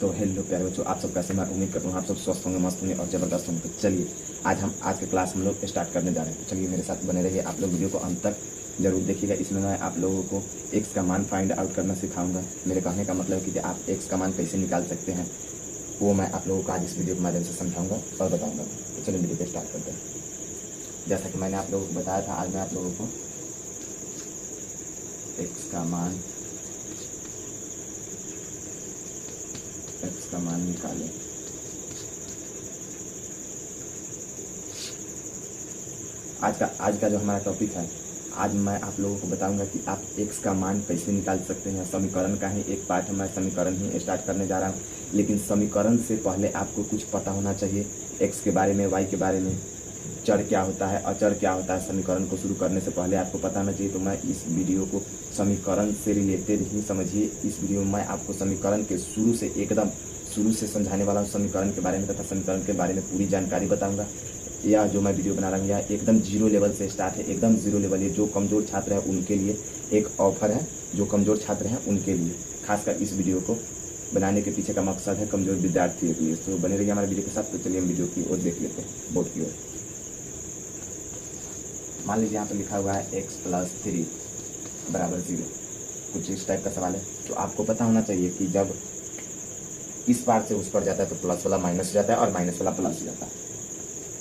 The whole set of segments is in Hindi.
तो हेलो प्यारे बच्चों, आप सब कैसे? मैं उम्मीद करता हूँ आप सब स्वस्थ होंगे, मस्त होंगे और ज़बरदस्त होंगे। तो चलिए आज के क्लास हम लोग स्टार्ट करने जा रहे हैं। तो चलिए मेरे साथ बने रहिए, आप लोग वीडियो को अंत तक जरूर देखिएगा। इसमें मैं आप लोगों को एक्स का मान फाइंड आउट करना सिखाऊंगा। मेरे कहने का मतलब है कि आप एक्स का मान कैसे निकाल सकते हैं वो मैं आप लोगों को आज इस वीडियो के माध्यम से समझाऊंगा और बताऊँगा। तो चलिए वीडियो को स्टार्ट करते हैं। जैसा कि मैंने आप लोगों को बताया था, आज मैं आप लोगों को एक्स का मान निकालें। आज का जो हमारा टॉपिक है, आज मैं आप लोगों को बताऊंगा कि आप एक्स का मान कैसे निकाल सकते हैं। समीकरण का ही एक पार्ट है, मैं समीकरण ही स्टार्ट करने जा रहा हूँ। लेकिन समीकरण से पहले आपको कुछ पता होना चाहिए एक्स के बारे में, वाई के बारे में, चर क्या होता है, अचर क्या होता है। समीकरण को शुरू करने से पहले आपको पता होना चाहिए। तो मैं इस वीडियो को समीकरण से रिलेटेड ही समझिए। इस वीडियो में मैं आपको समीकरण के शुरू से समझाने वाला हूँ। समीकरण के बारे में तथा समीकरण के बारे में पूरी जानकारी बताऊंगा। यह जो मैं वीडियो बना रहा हूँ यह एकदम जीरो लेवल से स्टार्ट है, एकदम जीरो लेवल। ये जो कमज़ोर छात्र है उनके लिए एक ऑफर है, जो कमज़ोर छात्र हैं उनके लिए। खासकर इस वीडियो को बनाने के पीछे का मकसद है कमज़ोर विद्यार्थियों के लिए। तो बने रहिए हमारे वीडियो के साथ। तो चलिए हम वीडियो की ओर देख लेते हैं, बोर्ड की ओर। मान लीजिए यहाँ पर लिखा हुआ है x + 3 = 0। कुछ इस टाइप का सवाल है। तो आपको पता होना चाहिए कि जब इस पार से उस पर जाता है तो प्लस वाला माइनस हो जाता है और माइनस वाला प्लस हो जाता है।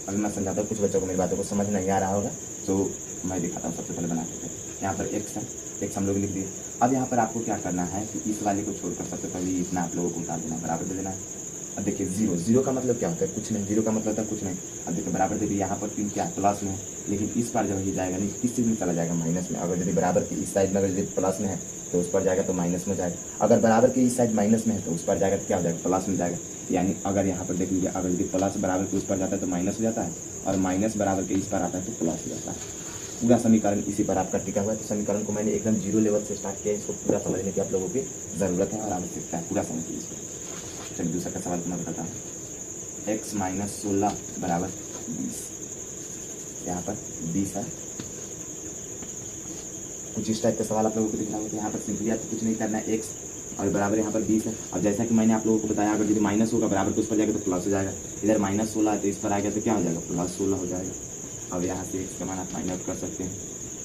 अभी मैं समझाता हूँ, कुछ बच्चों को मेरी बातों को समझ नहीं आ रहा होगा तो मैं दिखाता हूँ। सबसे पहले बना के यहाँ पर एक्स है, एक्स हम लोग लिख दिए। अब यहाँ पर आपको क्या करना है कि इस वाले को छोड़कर सबसे पहले इतना आप लोगों को उतार देना, बराबर दे देना है। अब देखिए जीरो का मतलब क्या होता है? कुछ नहीं। जीरो का मतलब था कुछ नहीं। अब देखिए बराबर देखिए यहाँ पर 3 क्या प्लस में है, लेकिन इस पर जब ये जाएगा नहीं, किस चीज़ में चला जाएगा? माइनस में। अगर यदि बराबर की इस साइड में अगर यदि प्लस में है तो उस पर जाएगा तो माइनस में जाएगा। अगर बराबर की इस साइड माइनस में है तो उस पर जाएगा तो क्या हो जाएगा? प्लस में जाएगा। यानी अगर यहाँ पर देख लीजिए, अगर यदि प्लस बराबर के उस पर जाता है तो माइनस हो जाता है और माइनस बराबर के इस पर आता है तो प्लस हो जाता है। पूरा समीकरण इसी पर आपका टिका हुआ है। तो समीकरण को मैंने एकदम जीरो लेवल से स्टार्ट किया। इसको पूरा समझने की आप लोगों की ज़रूरत है और आवश्यकता है। पूरा समझिए इसको। चलिए दूसरा का सवाल मैं बताता हूँ। x - 16 = 20। यहाँ पर 20 है। कुछ इस टाइप का सवाल आप लोगों को दिख रहा है। तो यहाँ पर सिंपली आपको कुछ नहीं करना है, x और बराबर यहाँ पर 20 है। और जैसा कि मैंने आप लोगों को बताया, अगर यदि माइनस होगा बराबर तो उस पर जाएगा तो प्लस हो जाएगा। इधर -16 है तो इस पर आएगा तो क्या हो जाएगा? +16 हो जाएगा। अब यहाँ से x का मान आप फाइंड आउट कर सकते हैं।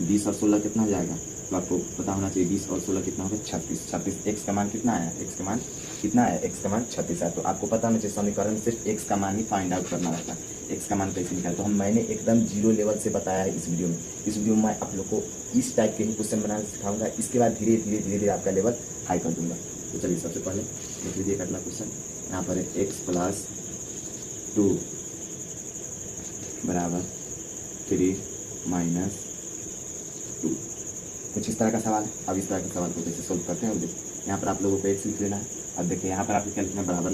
20 और 16 कितना हो जाएगा? तो आपको पता होना चाहिए 20 और 16 कितना होगा? 36। x का मान कितना आया? x का मान कितना है? x का मान 36 है। तो आपको पता होना चाहिए समीकरण सिर्फ x का मान ही फाइंड आउट करना रहता है। x का मान कैसे निकाले? तो मैंने एकदम जीरो लेवल से बताया है इस वीडियो में। इस वीडियो में मैं आप लोग को इस टाइप के ही क्वेश्चन बनाना सिखाऊंगा। इसके बाद धीरे धीरे आपका लेवल हाई कर दूंगा। तो चलिए सबसे पहले देख लीजिए अगला क्वेश्चन। यहाँ पर x + 2 = 3 - 2। कुछ इस तरह का सवाल है। अब इस तरह के सवाल को कैसे सोल्व करते हैं? यहाँ पर आप लोगों को x लिख लेना है। अब देखिए यहाँ पर आपको क्या लिखना है? बराबर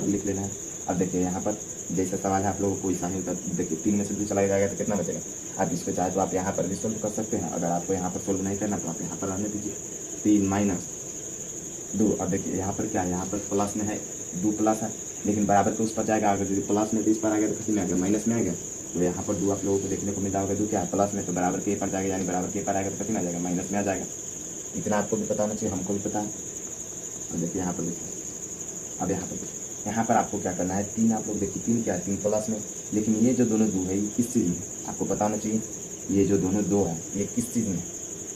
लिख लेना है। अब देखिए यहाँ पर जैसा सवाल है आप लोगों को ऐसा नहीं होता। देखिए 3 में से 2 चला जाएगा तो कितना बचेगा? आप इस पर चाहे तो आप यहाँ पर भी सोल्व कर सकते हैं। अगर आपको यहाँ पर सोल्व नहीं करना तो आप यहाँ पर रहने दीजिए। 3 - 2। अब देखिए यहाँ पर क्या है? यहाँ पर प्लस में है, 2 प्लस है, लेकिन बराबर तो उस पर जाएगा। अगर यदि प्लस में तो इस पर आ गया तो किसी में आ गया? माइनस में आ गया। तो यहाँ पर 2 आप लोगों को देखने को मिलता होगा। 2 क्या है? प्लस में, तो बराबर के पर जाएगा, यानी बराबर के पर आएगा तो किसी में आ जाएगा? माइनस में आ जाएगा। इतना आपको भी पता होना चाहिए, हमको भी पता है। और देखिए यहाँ पर देखिए, अब यहाँ पर आपको क्या करना है? 3 आप लोग देखिए, 3 क्या है? 3 प्लस में, लेकिन ये जो दोनों 2 है ये किस चीज़ में? आपको पता होना चाहिए ये जो दोनों 2 है ये किस चीज़ में?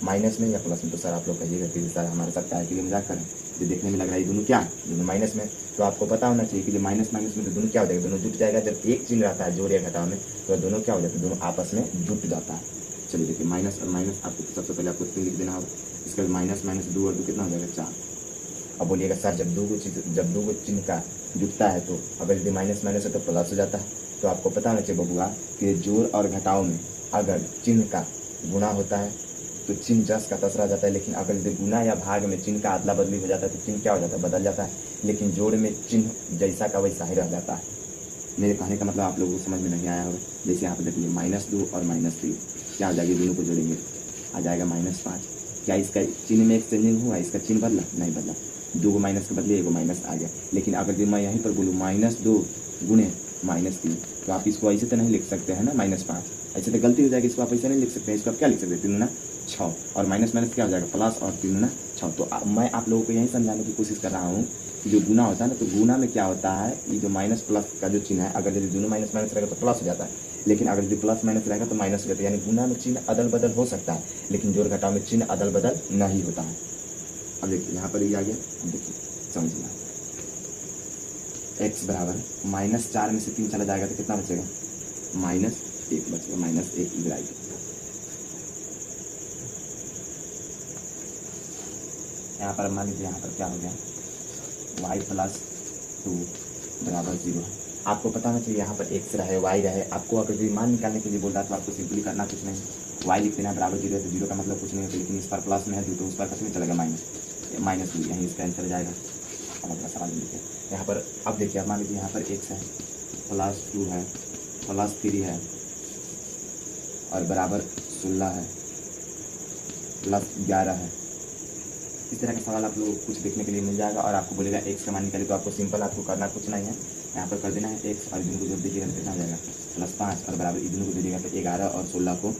माइनस में या प्लस में? तो सर आप लोग कहिएगा कि सर हमारे साथ क्या के लिए मजाक करें, जो देखने में लग रहा है ये दोनों क्या है? दोनों माइनस में। तो आपको पता होना चाहिए कि जो माइनस में तो दोनों क्या हो जाएगा? दोनों जुट जाएगा। जब एक चिन्ह रहता है जोड़ या घटाव में तो दोनों क्या हो जाता है? दोनों आपस में जुट जाता है। चलिए देखिए, माइनस और माइनस आपको सबसे पहले आपको 3 लिख देना होगा। इसके बाद माइनस 2 और 2 कितना हो जाएगा? 4। अब बोलिएगा सर जब दो गो चिन्ह का जुटता है तो अगर यदि माइनस है तो प्लस हो जाता है। तो आपको पता होना चाहिए बबुआ कि जोड़ और घटाव में अगर चिन्ह का गुणा होता है तो चिन्ह जस का तस रह जाता है, लेकिन अगर यदि गुना या भाग में चिन्ह का अदला बदली हो जाता है तो चिन्ह क्या हो जाता है? बदल जाता है। लेकिन जोड़ में चिन्ह जैसा का वैसा ही रह जाता है। मेरे कहने का मतलब आप लोगों को समझ में नहीं आया होगा। जैसे यहाँ पर देखिए -2 और -3 क्या हो जाएगी? दोनों को जोड़ेंगे आ जाएगा -5। क्या इसका चिन्ह में एक्सचेंजिंग हुआ? इसका चिन्ह बदला? नहीं बदला। 2 को माइनस के बदले 1 माइनस आ गया। लेकिन अगर मैं यहीं पर बोलूँ -2 गुणे -3 तो आप इसको ऐसे तो नहीं लिख सकते हैं ना, -5। ऐसे तो गलती हो जाएगी। इसको आप ऐसे नहीं लिख सकते हैं। इसको आप क्या लिख सकते हैं? 3 × 6 और माइनस माइनस क्या हो जाएगा प्लस और 3 गुना 6। तो मैं आप लोगों को यही समझाने की कोशिश कर रहा हूँ कि जो गुना होता है ना, तो गुना में क्या होता है, ये जो माइनस प्लस का जो चिन्ह है, अगर यदि दोनों माइनस माइनस रहेगा तो प्लस हो जाता है, लेकिन अगर यदि प्लस माइनस रहेगा तो माइनस हो जाता है। यानी गुना में चिन्ह अदल बदल हो सकता है, लेकिन जोड़ घटाव में चिन्ह अदल बदल नहीं होता है। अब देखिए यहाँ पर ये आ गया, अब देखिए समझिए, x बराबर -4 में से 3 चला जाएगा तो कितना बचेगा, -1 बचेगा, -1 इधर आएगा। यहाँ पर मान लीजिए यहाँ पर क्या हो गया, y + 2 बराबर 0। आपको पता होना चाहिए यहाँ पर x रहे y रहे। आपको अगर भी मान निकालने के लिए बोल रहा तो आपको सिंपली करना कुछ नहीं, y लिख देना बराबर 0 है, तो 0 का मतलब कुछ नहीं है, लेकिन इस पर प्लस में है तो उस पर कितने चलेगा -2, यहीं इसका आंसर जाएगा। अब अगला सवाल देखिए यहाँ पर। अब देखिए अब मान लीजिए यहाँ पर x है, +2 है, +3 है और बराबर 16 है, +11 है। इस तरह का सवाल आप लोग कुछ देखने के लिए मिल जाएगा और आपको बोलेगा x का मान निकालिए, तो आपको सिंपल आपको करना कुछ नहीं है, यहाँ पर कर देना है x और दोनों को जोड़ दीजिएगा तो कितना हो जाएगा +5 और बराबर दोनों को दीजिएगा तो 11 और 16 को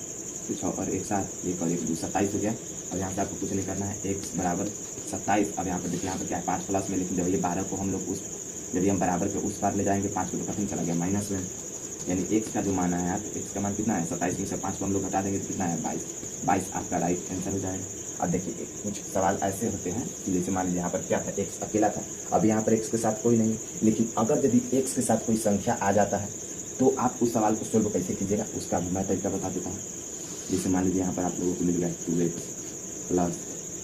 6 और 1 7, 1 और 1 2 27 हो गया। और यहाँ से आपको कुछ नहीं करना है, x बराबर 27। अब यहाँ पर देखिए यहाँ पर क्या है 5 प्लस में, लेकिन जब ये 12 को हम लोग जब हम बराबर के उस पार ले जाएंगे 5 को तो कहीं चला गया माइनस में, यानी x का जो मान है, तो x का मान कितना है 27 में से 5 को हम लोग हटा देंगे तो कितना है 22 आपका राइट आंसर हो जाएगा। अब देखिए कुछ सवाल ऐसे होते हैं कि जैसे मान लीजिए यहाँ पर क्या था, x अकेला था, अब यहाँ पर x के साथ कोई नहीं, लेकिन अगर यदि x के साथ कोई संख्या आ जाता है तो आप उस सवाल को सोल्व कैसे कीजिएगा उसका भी मैं तरीका बता देता हूँ। जैसे मान लीजिए यहाँ पर आप लोगों को मिल गया 2x +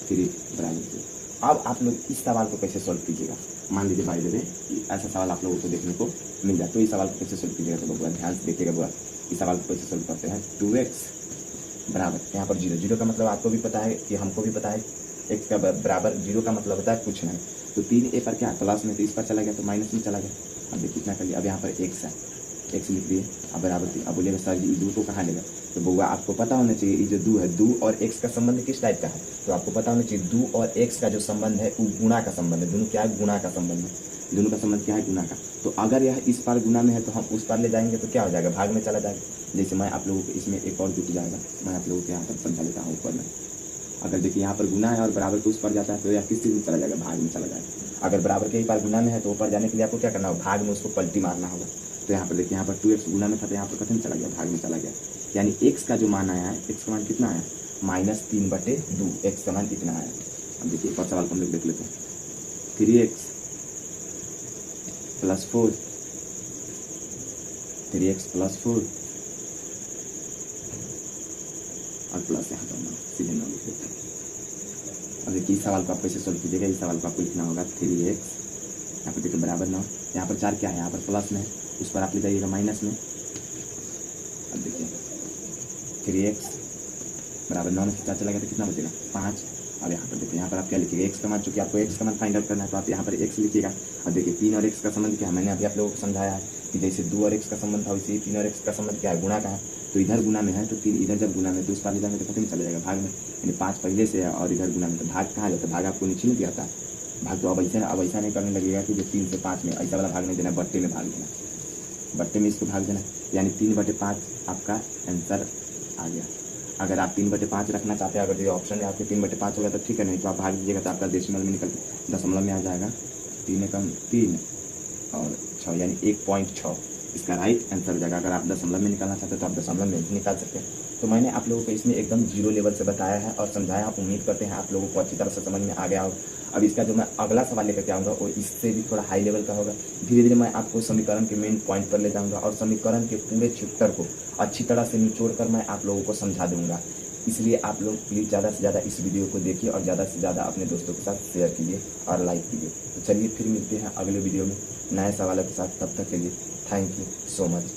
3 बराबर 0। अब आप लोग इस सवाल को कैसे सोल्व कीजिएगा, मान लीजिए भाई देवे ऐसा सवाल आप लोगों को देखने को मिल जाए, तो इस सवाल को कैसे सोल्व कीजिएगा, तो लोग ध्यान से देखिएगा बुआ, इस सवाल को कैसे सोल्व करते हैं। 2x बराबर यहाँ पर 0, 0 का मतलब आपको भी पता है कि हमको भी पता है, x का बराबर 0 का मतलब होता है कुछ नहीं, तो 3a पर क्या प्लस में, तो इस पर चला गया तो माइनस में चला गया। अब देखिए कितना कर लिया, अब यहाँ पर x है, x लिख दिए, अब बराबर 3। अब बोलिएगा सर जी 2 को कहाँ लेगा, तो बउआ आपको पता होना चाहिए ये जो 2 है, 2 और x का संबंध किस टाइप का है, तो आपको पता होना चाहिए 2 और x का जो संबंध है वो गुणा का संबंध है। दोनों क्या है, गुणा का संबंध है, दोनों का संबंध क्या है, गुणा का। तो अगर यह इस पार गुना में है तो हम उस पार ले जाएंगे तो क्या हो जाएगा, भाग में चला जाएगा। जैसे मैं आप लोगों को इसमें एक और जुट जाएगा, मैं आप लोगों को यहाँ पर समझा लेता हूँ ऊपर में। अगर देखिए यहाँ पर गुना है और बराबर के उस पर जाता है तो यह किस चीज़ में चला जाएगा, भाग में चला जाएगा। अगर बराबर के ही पार गुना में है तो ऊपर जाने के लिए आपको क्या करना होगा, भाग में उसको पलटी मारना होगा। तो यहाँ पर देखिए यहाँ पर 2x गुना में था तो यहाँ पर कथन चला गया, भाग में चला गया। यानी x का जो मान आया है, x का मान कितना आया, -3/2, x का मान इतना आया। अब देखिए एक और सवाल को हम लोग देख लेते हैं। 3x + 4, 3x + 4 और प्लस यहाँ पर सीधे 9 लिख देते हैं। अब देखिए इस सवाल को आप कैसे सोल्व कीजिएगा, इस सवाल को आपको लिखना होगा 3x, यहाँ पर देखिए बराबर 9, यहाँ पर 4 क्या है, यहाँ पर प्लस में है, उस पर आप ले जाइएगा माइनस में। अब देखिए 3x बराबर 9 में से 4 चला गया तो कितना बचेगा, 5। अब यहाँ पर देखिए यहाँ पर आप क्या लिखिएगा, x का मान, चूँकि आपको x का मान फाइंड आउट करना है तो आप यहाँ पर x लिखिएगा। अब देखिए 3 और x का संबंध क्या है, मैंने अभी आप लोगों को समझाया है कि जैसे 2 और x का संबंध था वैसे ही 3 और x का संबंध क्या है, गुणा का है। तो इधर गुना में है तो 3 इधर जब गुना में तो उस पार ले जाएंगे तो कितने में चला जाएगा, भाग में। यानी 5 पहले से है और इधर गुना में, तो भाग कहाँ जाता है, भाग आपको नीचे नहीं आता है, भाग तो अब ऐसा नहीं करने लगेगा कि जो 3 से 5 में ऐसा वाला भाग नहीं देना, बट्टे में भाग देना, बट्टे में इसको भाग देना, यानी 3/5 आपका आंसर आ गया। अगर आप 3/5 रखना चाहते हैं, अगर ये ऑप्शन है आपके 3/5 होगा तो ठीक है, नहीं तो आप भाग दीजिएगा तो आपका डेसिमल में निकल दशमलव में आ जाएगा, 3 कम 3 और 6 यानी 1.6 इसका राइट आंसर हो जाएगा। अगर आप दशमलव में निकालना चाहते हैं तो आप दशमलव में भी निकाल सकते हैं। तो मैंने आप लोगों को इसमें एकदम 0 लेवल से बताया है और समझाया। आप उम्मीद करते हैं आप लोगों को अच्छी तरह से समझ में आ गया हो। अब इसका जो मैं अगला सवाल लेकर के आऊँगा वो इससे भी थोड़ा हाई लेवल का होगा। धीरे धीरे मैं आपको समीकरण के मेन पॉइंट पर ले जाऊँगा और समीकरण के पूरे चैप्टर को अच्छी तरह से निचोड़ कर मैं आप लोगों को समझा दूँगा। इसलिए आप लोग प्लीज़ ज़्यादा से ज़्यादा इस वीडियो को देखिए और ज़्यादा से ज़्यादा अपने दोस्तों के साथ शेयर कीजिए और लाइक कीजिए। तो चलिए फिर मिलते हैं अगले वीडियो में नए सवालों के साथ। तब तक के लिए थैंक यू सो मच।